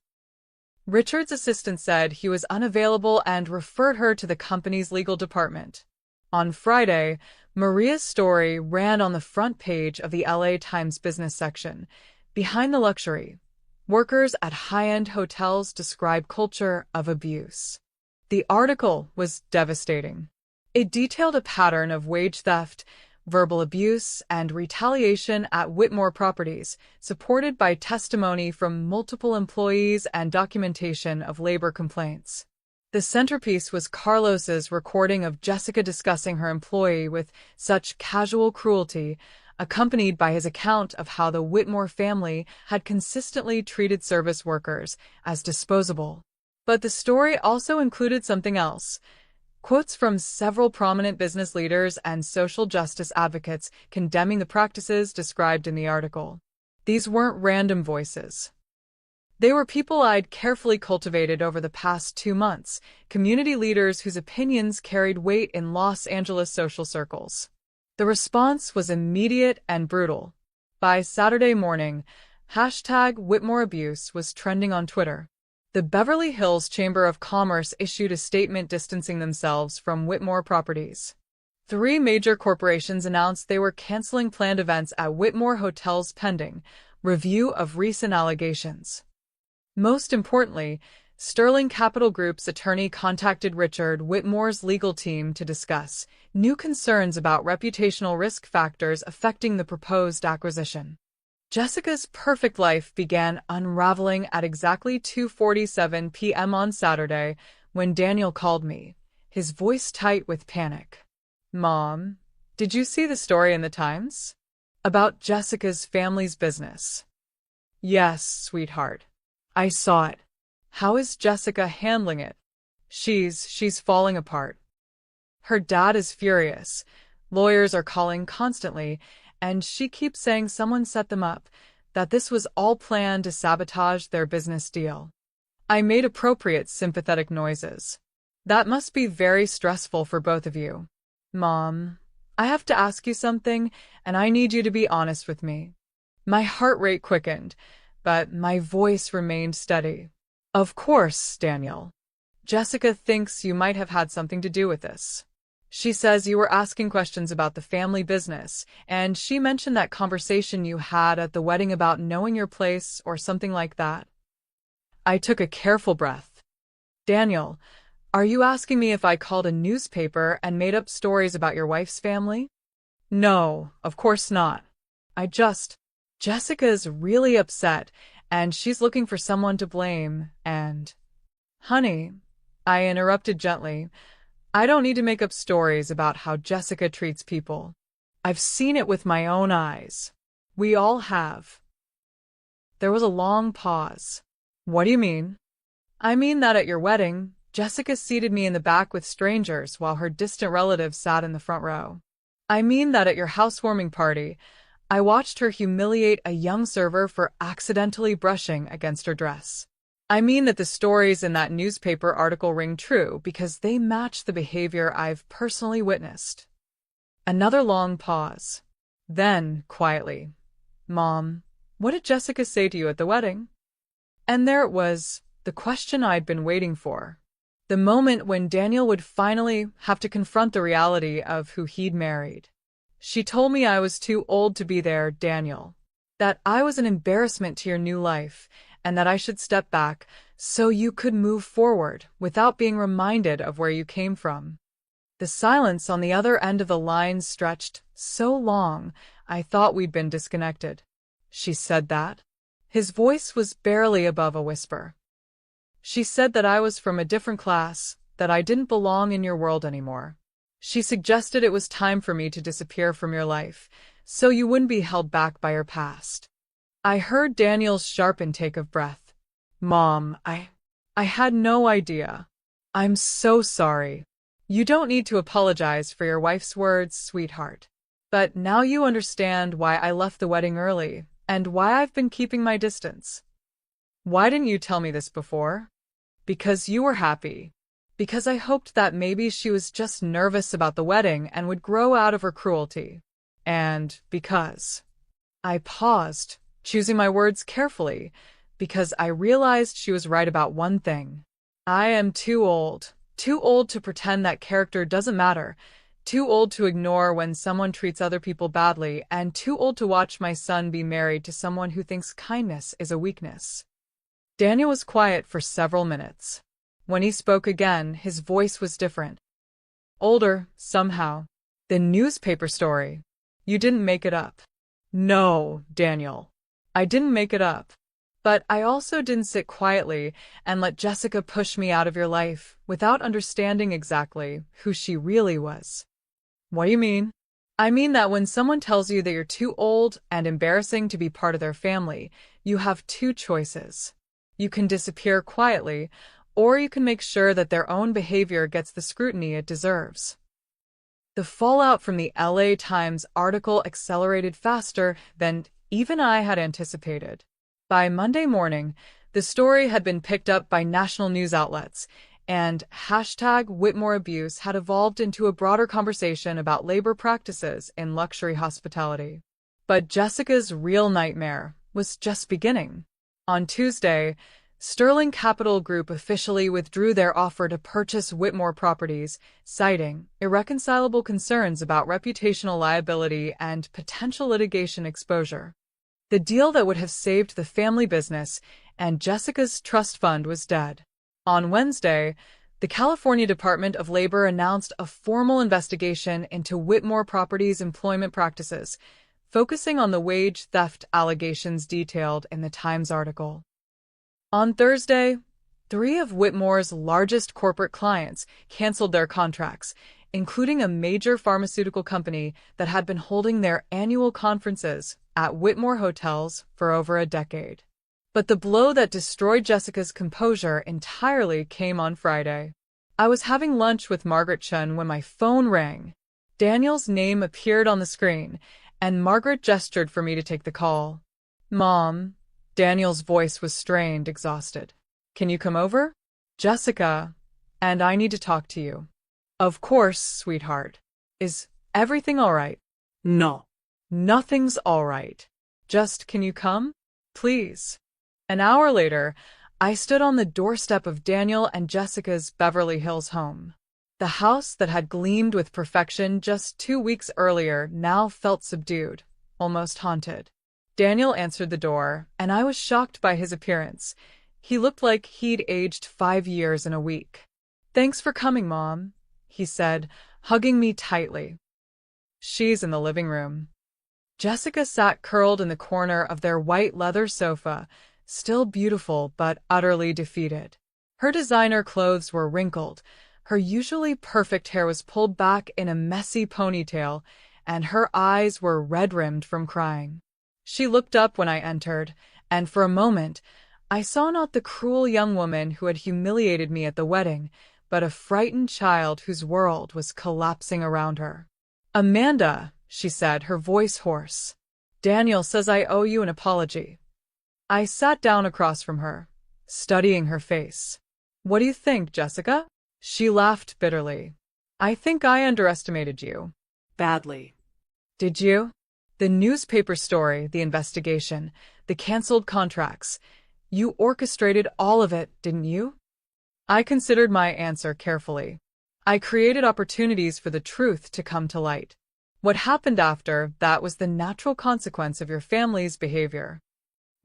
Richard's assistant said he was unavailable and referred her to the company's legal department. On Friday, Maria's story ran on the front page of the LA Times business section. Behind the luxury, workers at high-end hotels describe culture of abuse. The article was devastating. It detailed a pattern of wage theft, verbal abuse, and retaliation at Whitmore properties, supported by testimony from multiple employees and documentation of labor complaints. The centerpiece was Carlos's recording of Jessica discussing her employee with such casual cruelty, accompanied by his account of how the Whitmore family had consistently treated service workers as disposable. But the story also included something else. Quotes from several prominent business leaders and social justice advocates condemning the practices described in the article. These weren't random voices. They were people I'd carefully cultivated over the past 2 months, community leaders whose opinions carried weight in Los Angeles social circles. The response was immediate and brutal. By Saturday morning, #WhitmoreAbuse was trending on Twitter. The Beverly Hills Chamber of Commerce issued a statement distancing themselves from Whitmore properties. 3 major corporations announced they were canceling planned events at Whitmore hotels pending review of recent allegations. Most importantly, Sterling Capital Group's attorney contacted Richard Whitmore's legal team to discuss new concerns about reputational risk factors affecting the proposed acquisition. Jessica's perfect life began unraveling at exactly 2:47 p.m. on Saturday when Daniel called me, his voice tight with panic. "Mom, did you see the story in the Times? About Jessica's family's business?" "Yes, sweetheart. I saw it. How is Jessica handling it?" She's falling apart. Her dad is furious. Lawyers are calling constantly, and she keeps saying someone set them up, that this was all planned to sabotage their business deal." I made appropriate sympathetic noises. "That must be very stressful for both of you. Mom, I have to ask you something, and I need you to be honest with me." My heart rate quickened, but my voice remained steady. "Of course, Daniel. Jessica thinks you might have had something to do with this. She says you were asking questions about the family business, and she mentioned that conversation you had at the wedding about knowing your place or something like that." I took a careful breath. "Daniel, are you asking me if I called a newspaper and made up stories about your wife's family?" "No, of course not. Jessica's really upset, and she's looking for someone to blame, and—" "Honey," I interrupted gently, "I don't need to make up stories about how Jessica treats people. I've seen it with my own eyes. We all have." There was a long pause. "What do you mean?" "I mean that at your wedding, Jessica seated me in the back with strangers while her distant relatives sat in the front row. I mean that at your housewarming party, I watched her humiliate a young server for accidentally brushing against her dress. I mean that the stories in that newspaper article ring true because they match the behavior I've personally witnessed. Another long pause. Then, quietly, "Mom, what did Jessica say to you at the wedding?" And there it was, the question I'd been waiting for. The moment when Daniel would finally have to confront the reality of who he'd married. "She told me I was too old to be there, Daniel. That I was an embarrassment to your new life, and that I should step back so you could move forward without being reminded of where you came from." The silence on the other end of the line stretched so long I thought we'd been disconnected. "She said that?" His voice was barely above a whisper. "She said that I was from a different class, that I didn't belong in your world anymore. She suggested it was time for me to disappear from your life, so you wouldn't be held back by your past." I heard Daniel's sharp intake of breath. "Mom, I had no idea. I'm so sorry." "You don't need to apologize for your wife's words, sweetheart. But now you understand why I left the wedding early, and why I've been keeping my distance. Why didn't you tell me this before?" "Because you were happy. Because I hoped that maybe she was just nervous about the wedding and would grow out of her cruelty. And because—" I paused, choosing my words carefully, because I realized she was right about one thing. I am too old. Too old to pretend that character doesn't matter, too old to ignore when someone treats other people badly, and too old to watch my son be married to someone who thinks kindness is a weakness. Daniel was quiet for several minutes. When he spoke again, his voice was different. Older, somehow. "The newspaper story. You didn't make it up." "No, Daniel. I didn't make it up. But I also didn't sit quietly and let Jessica push me out of your life without understanding exactly who she really was." "What do you mean?" "I mean that when someone tells you that you're too old and embarrassing to be part of their family, you have two choices. You can disappear quietly, or you can make sure that their own behavior gets the scrutiny it deserves." The fallout from the LA Times article accelerated faster than even I had anticipated. By Monday morning, the story had been picked up by national news outlets, and #Whitmore abuse had evolved into a broader conversation about labor practices in luxury hospitality. But Jessica's real nightmare was just beginning. On Tuesday, Sterling Capital Group officially withdrew their offer to purchase Whitmore properties, citing irreconcilable concerns about reputational liability and potential litigation exposure. The deal that would have saved the family business and Jessica's trust fund was dead. On Wednesday, the California Department of Labor announced a formal investigation into Whitmore Properties' employment practices, focusing on the wage theft allegations detailed in the Times article. On Thursday, 3 of Whitmore's largest corporate clients canceled their contracts, including a major pharmaceutical company that had been holding their annual conferences at Whitmore hotels for over a decade. But the blow that destroyed Jessica's composure entirely came on Friday. I was having lunch with Margaret Chun when my phone rang. Daniel's name appeared on the screen, and Margaret gestured for me to take the call. "Mom," Daniel's voice was strained, exhausted. "Can you come over? Jessica and I need to talk to you." "Of course, sweetheart. Is everything all right?" No. "Nothing's all right. Just can you come? Please." An hour later, I stood on the doorstep of Daniel and Jessica's Beverly Hills home. The house that had gleamed with perfection just 2 weeks earlier now felt subdued, almost haunted. Daniel answered the door, and I was shocked by his appearance. He looked like he'd aged 5 years in a week. "Thanks for coming, Mom," he said, hugging me tightly. "She's in the living room." Jessica sat curled in the corner of their white leather sofa, still beautiful but utterly defeated. Her designer clothes were wrinkled, her usually perfect hair was pulled back in a messy ponytail, and her eyes were red-rimmed from crying. She looked up when I entered, and for a moment, I saw not the cruel young woman who had humiliated me at the wedding, but a frightened child whose world was collapsing around her. "Amanda," she said, her voice hoarse. Daniel says I owe you an apology. I sat down across from her, studying her face. What do you think, Jessica? She laughed bitterly. I think I underestimated you. Badly. Did you? The newspaper story, the investigation, the canceled contracts. You orchestrated all of it, didn't you? I considered my answer carefully. I created opportunities for the truth to come to light. What happened after that was the natural consequence of your family's behavior.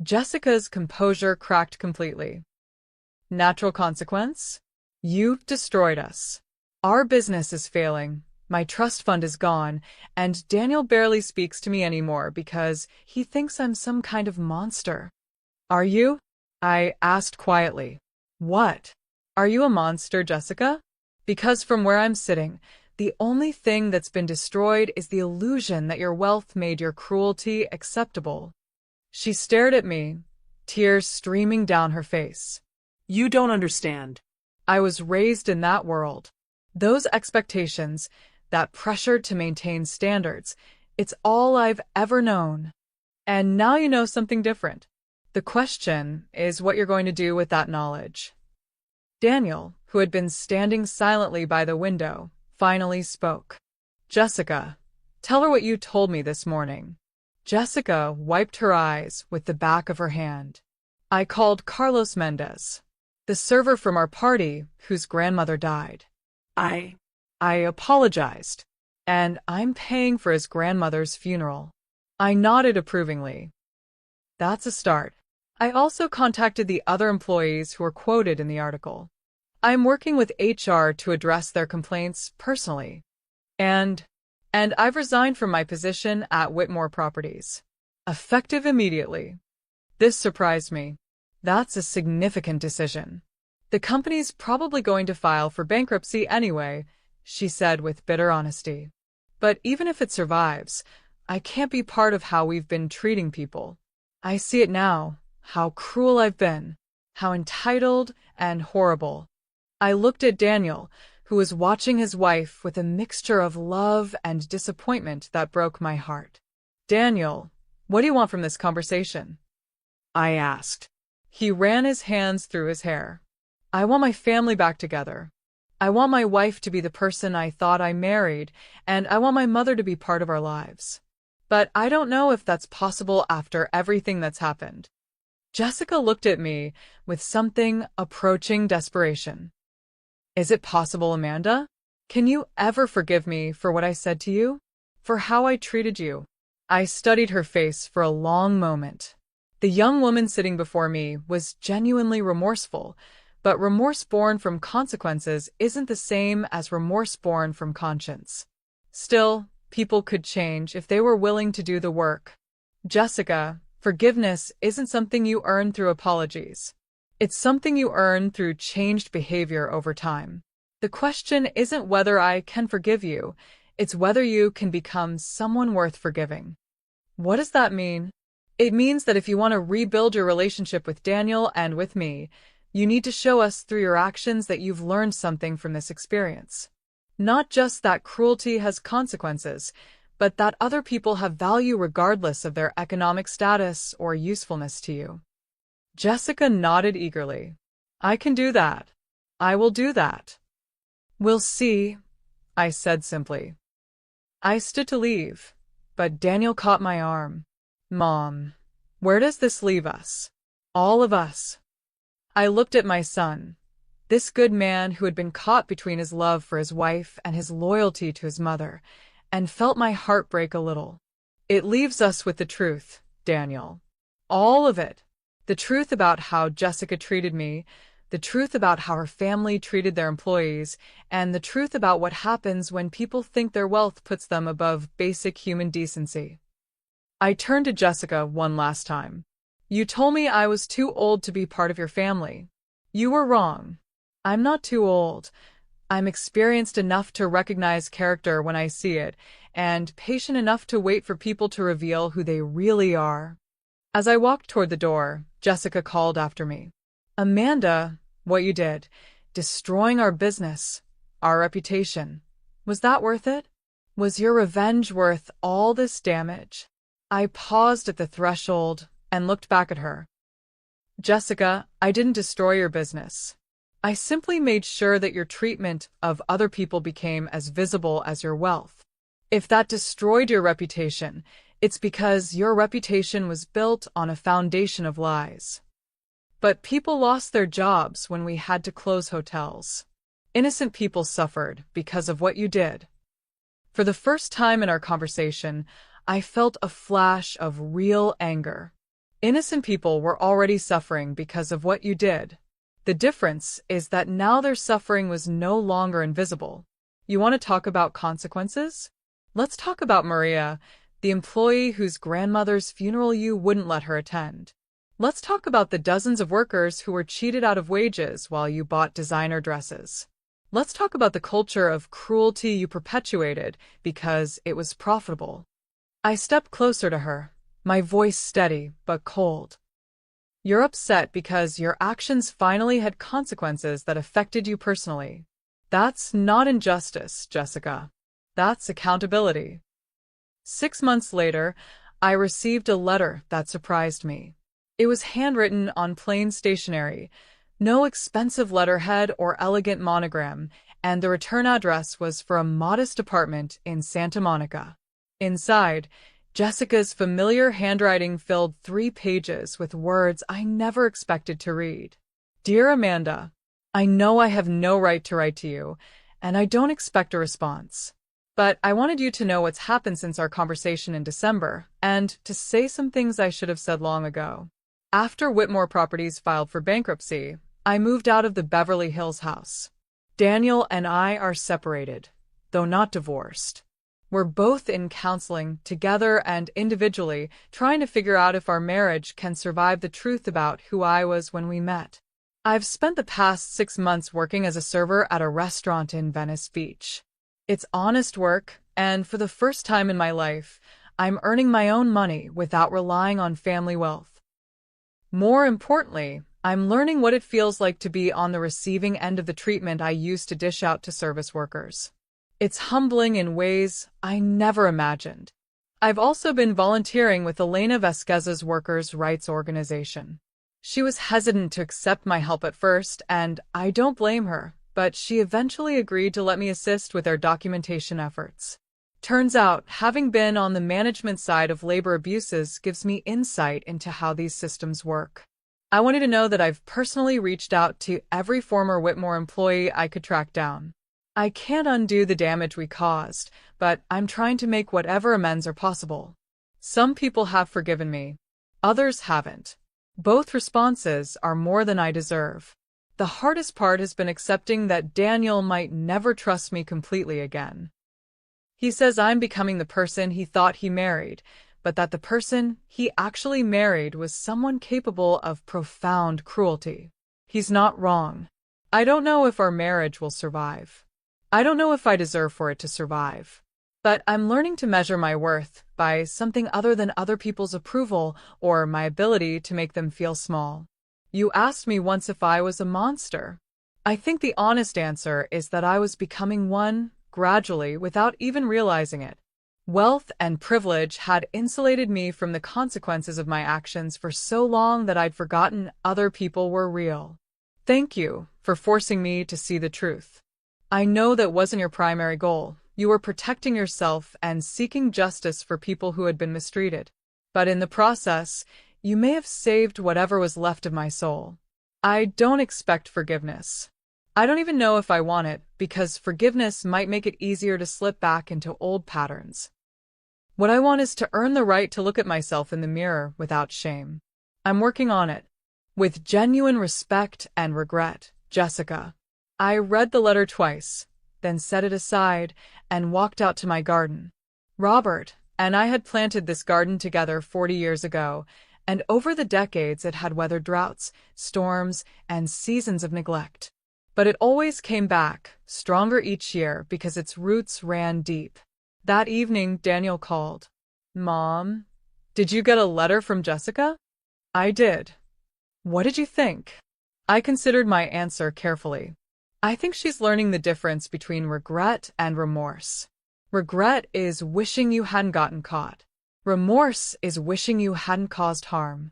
Jessica's composure cracked completely. Natural consequence? You destroyed us. Our business is failing. My trust fund is gone, and Daniel barely speaks to me anymore because he thinks I'm some kind of monster. Are you? I asked quietly. What? Are you a monster, Jessica? Because from where I'm sitting, the only thing that's been destroyed is the illusion that your wealth made your cruelty acceptable. She stared at me, tears streaming down her face. You don't understand. I was raised in that world. Those expectations, that pressure to maintain standards, it's all I've ever known. And now you know something different. The question is what you're going to do with that knowledge. Daniel, who had been standing silently by the window, finally spoke. Jessica, tell her what you told me this morning. Jessica wiped her eyes with the back of her hand. I called Carlos Mendez, the server from our party whose grandmother died. I apologized, and I'm paying for his grandmother's funeral. I nodded approvingly. That's a start. I also contacted the other employees who were quoted in the article. I'm working with HR to address their complaints personally. And I've resigned from my position at Whitmore Properties. Effective immediately. This surprised me. That's a significant decision. The company's probably going to file for bankruptcy anyway, she said with bitter honesty. But even if it survives, I can't be part of how we've been treating people. I see it now, how cruel I've been, how entitled and horrible. I looked at Daniel, who was watching his wife with a mixture of love and disappointment that broke my heart. Daniel, what do you want from this conversation? I asked. He ran his hands through his hair. I want my family back together. I want my wife to be the person I thought I married, and I want my mother to be part of our lives. But I don't know if that's possible after everything that's happened. Jessica looked at me with something approaching desperation. Is it possible, Amanda? Can you ever forgive me for what I said to you? For how I treated you? I studied her face for a long moment. The young woman sitting before me was genuinely remorseful, but remorse born from consequences isn't the same as remorse born from conscience. Still, people could change if they were willing to do the work. Jessica, forgiveness isn't something you earn through apologies. It's something you earn through changed behavior over time. The question isn't whether I can forgive you, it's whether you can become someone worth forgiving. What does that mean? It means that if you want to rebuild your relationship with Daniel and with me, you need to show us through your actions that you've learned something from this experience. Not just that cruelty has consequences, but that other people have value regardless of their economic status or usefulness to you. Jessica nodded eagerly. I can do that. I will do that. We'll see, I said simply. I stood to leave, but Daniel caught my arm. Mom, where does this leave us? All of us. I looked at my son, this good man who had been caught between his love for his wife and his loyalty to his mother, and felt my heart break a little. It leaves us with the truth, Daniel. All of it. The truth about how Jessica treated me, the truth about how her family treated their employees, and the truth about what happens when people think their wealth puts them above basic human decency. I turned to Jessica one last time. You told me I was too old to be part of your family. You were wrong. I'm not too old. I'm experienced enough to recognize character when I see it, and patient enough to wait for people to reveal who they really are. As I walked toward the door, Jessica called after me. Amanda, what you did, destroying our business, our reputation, was that worth it? Was your revenge worth all this damage? I paused at the threshold and looked back at her. Jessica, I didn't destroy your business. I simply made sure that your treatment of other people became as visible as your wealth. If that destroyed your reputation, it's because your reputation was built on a foundation of lies. But people lost their jobs when we had to close hotels. Innocent people suffered because of what you did. For the first time in our conversation, I felt a flash of real anger. Innocent people were already suffering because of what you did. The difference is that now their suffering was no longer invisible. You want to talk about consequences? Let's talk about Maria, the employee whose grandmother's funeral you wouldn't let her attend. Let's talk about the dozens of workers who were cheated out of wages while you bought designer dresses. Let's talk about the culture of cruelty you perpetuated because it was profitable. I stepped closer to her, my voice steady but cold. You're upset because your actions finally had consequences that affected you personally. That's not injustice, Jessica. That's accountability. 6 months later, I received a letter that surprised me. It was handwritten on plain stationery, no expensive letterhead or elegant monogram, and the return address was for a modest apartment in Santa Monica. Inside, Jessica's familiar handwriting filled 3 pages with words I never expected to read. Dear Amanda, I know I have no right to write to you, and I don't expect a response. But I wanted you to know what's happened since our conversation in December, and to say some things I should have said long ago. After Whitmore Properties filed for bankruptcy, I moved out of the Beverly Hills house. Daniel and I are separated, though not divorced. We're both in counseling, together and individually, trying to figure out if our marriage can survive the truth about who I was when we met. I've spent the past 6 months working as a server at a restaurant in Venice Beach. It's honest work, and for the first time in my life, I'm earning my own money without relying on family wealth. More importantly, I'm learning what it feels like to be on the receiving end of the treatment I used to dish out to service workers. It's humbling in ways I never imagined. I've also been volunteering with Elena Vasquez's workers' rights organization. She was hesitant to accept my help at first, and I don't blame her, but she eventually agreed to let me assist with their documentation efforts. Turns out, having been on the management side of labor abuses gives me insight into how these systems work. I wanted to know that I've personally reached out to every former Whitmore employee I could track down. I can't undo the damage we caused, but I'm trying to make whatever amends are possible. Some people have forgiven me. Others haven't. Both responses are more than I deserve. The hardest part has been accepting that Daniel might never trust me completely again. He says I'm becoming the person he thought he married, but that the person he actually married was someone capable of profound cruelty. He's not wrong. I don't know if our marriage will survive. I don't know if I deserve for it to survive. But I'm learning to measure my worth by something other than other people's approval or my ability to make them feel small. You asked me once if I was a monster. I think the honest answer is that I was becoming one, gradually, without even realizing it. Wealth and privilege had insulated me from the consequences of my actions for so long that I'd forgotten other people were real. Thank you for forcing me to see the truth. I know that wasn't your primary goal. You were protecting yourself and seeking justice for people who had been mistreated. But in the process, you may have saved whatever was left of my soul. I don't expect forgiveness. I don't even know if I want it, because forgiveness might make it easier to slip back into old patterns. What I want is to earn the right to look at myself in the mirror without shame. I'm working on it. With genuine respect and regret, Jessica. I read the letter twice, then set it aside and walked out to my garden. Robert and I had planted this garden together 40 years ago, and over the decades it had weathered droughts, storms, and seasons of neglect. But it always came back, stronger each year because its roots ran deep. That evening, Daniel called. Mom, did you get a letter from Jessica? I did. What did you think? I considered my answer carefully. I think she's learning the difference between regret and remorse. Regret is wishing you hadn't gotten caught. Remorse is wishing you hadn't caused harm.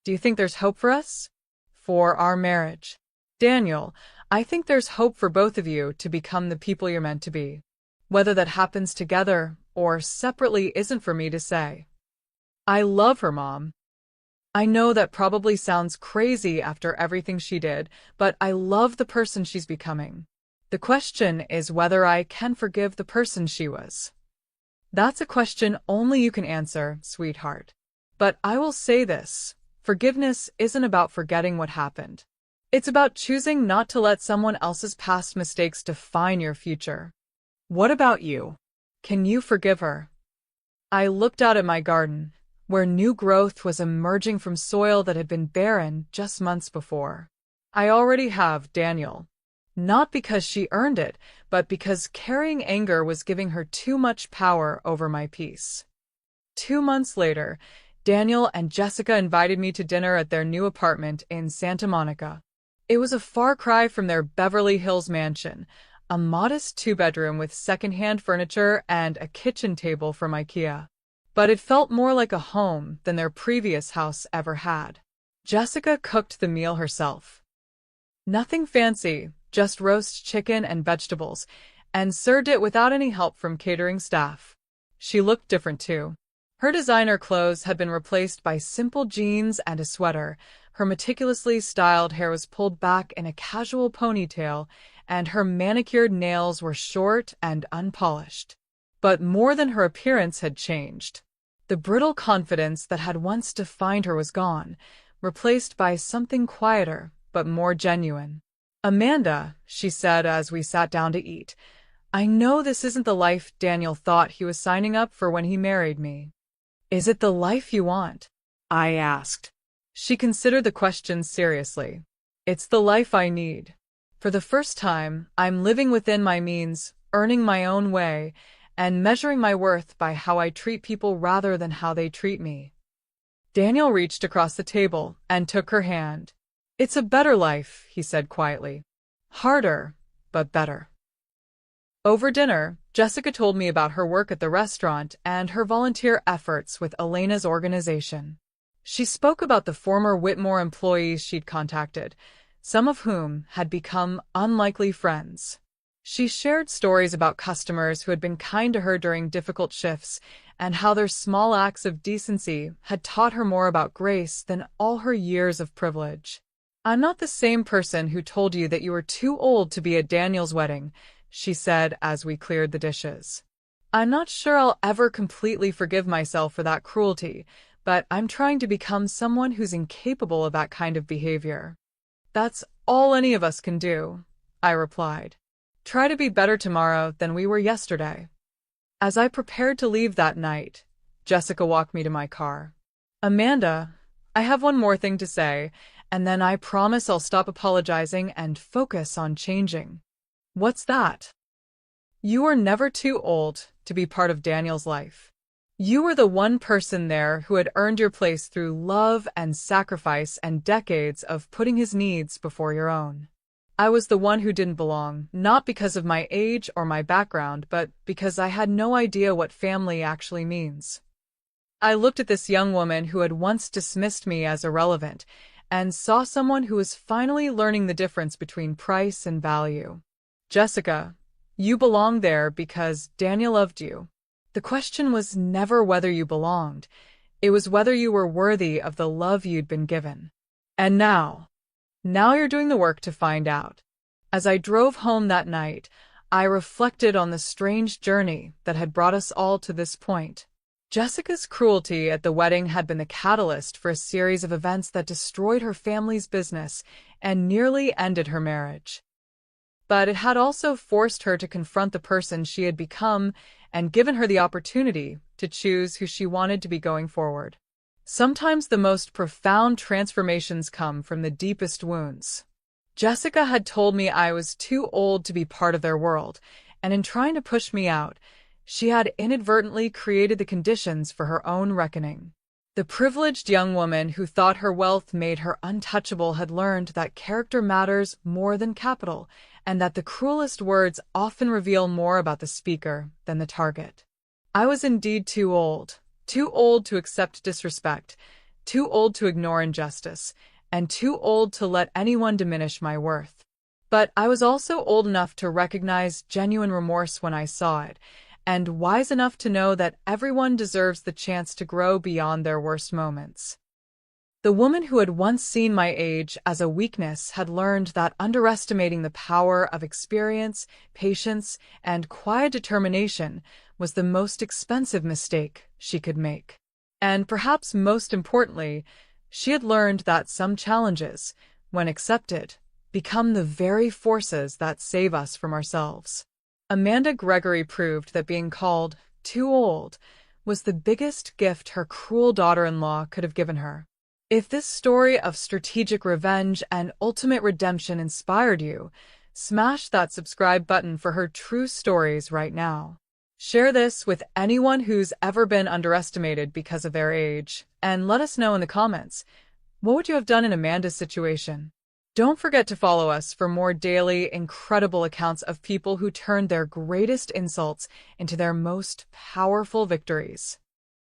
Do you think there's hope for us? For our marriage? Daniel, I think there's hope for both of you to become the people you're meant to be. Whether that happens together or separately isn't for me to say. I love her, Mom. I know that probably sounds crazy after everything she did, but I love the person she's becoming. The question is whether I can forgive the person she was. That's a question only you can answer, sweetheart. But I will say this, forgiveness isn't about forgetting what happened. It's about choosing not to let someone else's past mistakes define your future. What about you? Can you forgive her? I looked out at my garden, where new growth was emerging from soil that had been barren just months before. I already have, Daniel. Not because she earned it, but because carrying anger was giving her too much power over my peace. 2 months later, Daniel and Jessica invited me to dinner at their new apartment in Santa Monica. It was a far cry from their Beverly Hills mansion, a modest 2-bedroom with secondhand furniture and a kitchen table from IKEA. But it felt more like a home than their previous house ever had. Jessica cooked the meal herself. Nothing fancy, just roast chicken and vegetables, and served it without any help from catering staff. She looked different too. Her designer clothes had been replaced by simple jeans and a sweater, her meticulously styled hair was pulled back in a casual ponytail, and her manicured nails were short and unpolished. But more than her appearance had changed. The brittle confidence that had once defined her was gone, replaced by something quieter but more genuine. Amanda, she said as we sat down to eat, I know this isn't the life Daniel thought he was signing up for when he married me. Is it the life you want? I asked. She considered the question seriously. It's the life I need. For the first time, I'm living within my means, earning my own way, and measuring my worth by how I treat people rather than how they treat me. Daniel reached across the table and took her hand. It's a better life, he said quietly. Harder, but better. Over dinner, Jessica told me about her work at the restaurant and her volunteer efforts with Elena's organization. She spoke about the former Whitmore employees she'd contacted, some of whom had become unlikely friends. She shared stories about customers who had been kind to her during difficult shifts and how their small acts of decency had taught her more about grace than all her years of privilege. I'm not the same person who told you that you were too old to be at Daniel's wedding, she said as we cleared the dishes. I'm not sure I'll ever completely forgive myself for that cruelty, but I'm trying to become someone who's incapable of that kind of behavior. That's all any of us can do, I replied. Try to be better tomorrow than we were yesterday. As I prepared to leave that night, Jessica walked me to my car. Amanda, I have one more thing to say, and then I promise I'll stop apologizing and focus on changing. What's that? You are never too old to be part of Daniel's life. You were the one person there who had earned your place through love and sacrifice and decades of putting his needs before your own. I was the one who didn't belong, not because of my age or my background, but because I had no idea what family actually means. I looked at this young woman who had once dismissed me as irrelevant, and saw someone who was finally learning the difference between price and value. Jessica, you belong there because Daniel loved you. The question was never whether you belonged, it was whether you were worthy of the love you'd been given. And now you're doing the work to find out. As I drove home that night, I reflected on the strange journey that had brought us all to this point. Jessica's cruelty at the wedding had been the catalyst for a series of events that destroyed her family's business and nearly ended her marriage. But it had also forced her to confront the person she had become and given her the opportunity to choose who she wanted to be going forward. Sometimes the most profound transformations come from the deepest wounds. Jessica had told me I was too old to be part of their world, and in trying to push me out, she had inadvertently created the conditions for her own reckoning. The privileged young woman who thought her wealth made her untouchable had learned that character matters more than capital, and that the cruelest words often reveal more about the speaker than the target. I was indeed too old, Too old to accept disrespect, too old to ignore injustice, and too old to let anyone diminish my worth. But I was also old enough to recognize genuine remorse when I saw it, and wise enough to know that everyone deserves the chance to grow beyond their worst moments. The woman who had once seen my age as a weakness had learned that underestimating the power of experience, patience, and quiet determination was the most expensive mistake she could make. And perhaps most importantly, she had learned that some challenges, when accepted, become the very forces that save us from ourselves. Amanda Gregory proved that being called too old was the biggest gift her cruel daughter-in-law could have given her. If this story of strategic revenge and ultimate redemption inspired you, smash that subscribe button for her true stories right now. Share this with anyone who's ever been underestimated because of their age, and let us know in the comments, what would you have done in Amanda's situation? Don't forget to follow us for more daily, incredible accounts of people who turned their greatest insults into their most powerful victories.